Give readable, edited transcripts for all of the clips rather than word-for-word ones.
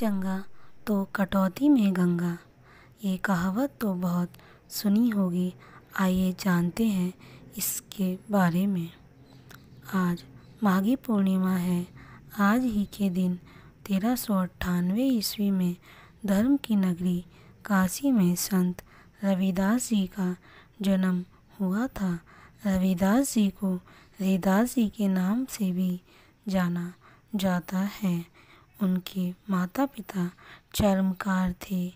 चंगा तो कटौती में गंगा। ये कहावत तो बहुत सुनी होगी। आइए जानते हैं इसके बारे में। आज माघी पूर्णिमा है। आज ही के दिन 1398 ईस्वी में धर्म की नगरी काशी में संत रविदास जी का जन्म हुआ था। रविदास जी को रविदास जी के नाम से भी जाना जाता है। उनके माता पिता चर्मकार थे।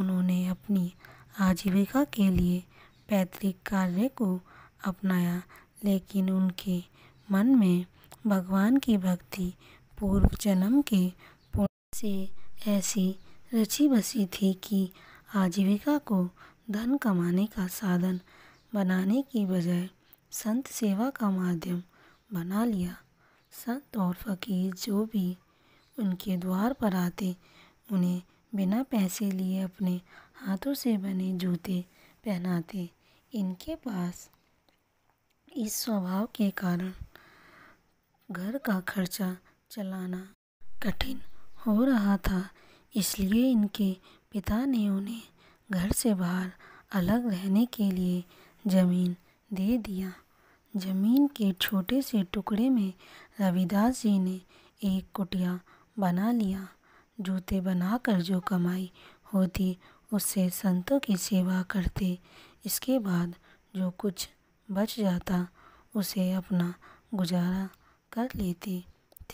उन्होंने अपनी आजीविका के लिए पैतृक कार्य को अपनाया, लेकिन उनके मन में भगवान की भक्ति पूर्व जन्म के पुण्य से ऐसी रची बसी थी कि आजीविका को धन कमाने का साधन बनाने की बजाय संत सेवा का माध्यम बना लिया। संत और फकीर जो भी उनके द्वार पर आते, उन्हें बिना पैसे लिए अपने हाथों से बने जूते पहनाते। इनके पास इस स्वभाव के कारण घर का खर्चा चलाना कठिन हो रहा था। इसलिए इनके पिता ने उन्हें घर से बाहर अलग रहने के लिए ज़मीन दे दिया। ज़मीन के छोटे से टुकड़े में रविदास जी ने एक कुटिया बना लिया। जूते बनाकर जो कमाई होती उससे संतों की सेवा करते। इसके बाद जो कुछ बच जाता उसे अपना गुजारा कर लेते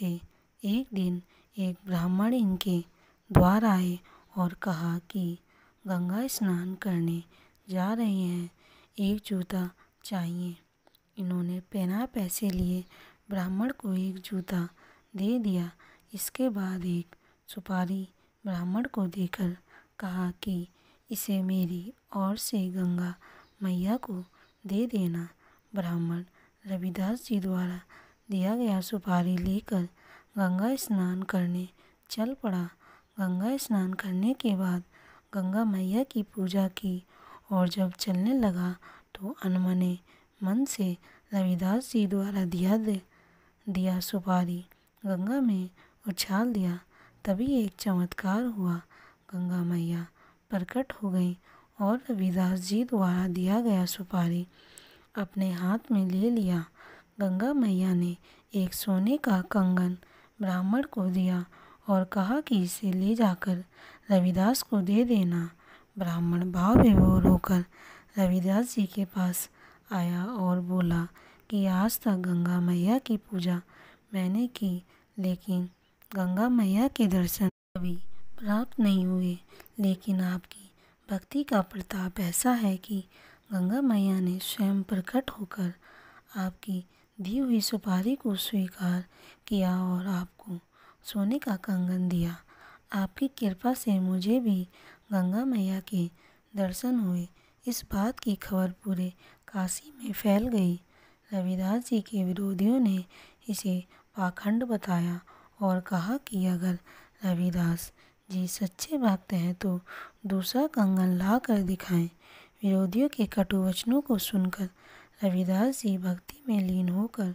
थे। एक दिन एक ब्राह्मण इनके द्वार आए और कहा कि गंगा स्नान करने जा रहे हैं, एक जूता चाहिए। इन्होंने बिना पैसे लिए ब्राह्मण को एक जूता दे दिया। इसके बाद एक सुपारी ब्राह्मण को देकर कहा कि इसे मेरी ओर से गंगा मैया को दे देना। ब्राह्मण रविदास जी द्वारा दिया गया सुपारी लेकर गंगा स्नान करने चल पड़ा। गंगा स्नान करने के बाद गंगा मैया की पूजा की और जब चलने लगा तो अनमने मन से रविदास जी द्वारा दिया सुपारी गंगा में उछाल दिया। तभी एक चमत्कार हुआ। गंगा मैया प्रकट हो गई और रविदास जी द्वारा दिया गया सुपारी अपने हाथ में ले लिया। गंगा मैया ने एक सोने का कंगन ब्राह्मण को दिया और कहा कि इसे ले जाकर रविदास को दे देना। ब्राह्मण भाव विभोर होकर रविदास जी के पास आया और बोला कि आज तक गंगा मैया की पूजा मैंने की, लेकिन गंगा मैया के दर्शन कभी प्राप्त नहीं हुए। लेकिन आपकी भक्ति का प्रताप ऐसा है कि गंगा मैया ने स्वयं प्रकट होकर आपकी दी हुई सुपारी को स्वीकार किया और आपको सोने का कंगन दिया। आपकी कृपा से मुझे भी गंगा मैया के दर्शन हुए। इस बात की खबर पूरे काशी में फैल गई। रविदास जी के विरोधियों ने इसे पाखंड बताया और कहा कि अगर रविदास जी सच्चे भक्त हैं तो दूसरा कंगन ला कर दिखाएं। विरोधियों के कटु वचनों को सुनकर रविदास जी भक्ति में लीन होकर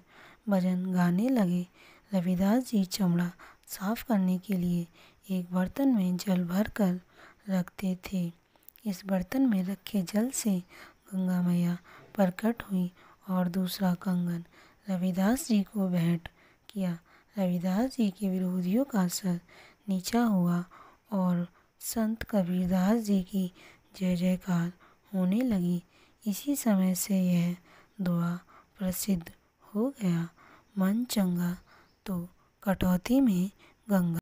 भजन गाने लगे। रविदास जी चमड़ा साफ करने के लिए एक बर्तन में जल भर कर रखते थे। इस बर्तन में रखे जल से गंगा मैया प्रकट हुई और दूसरा कंगन रविदास जी को भेंट किया। रविदास जी के विरोधियों का सर नीचा हुआ और संत कबीरदास जी की जय जयकार होने लगी। इसी समय से यह दुआ प्रसिद्ध हो गया, मन चंगा तो कटौती में गंगा।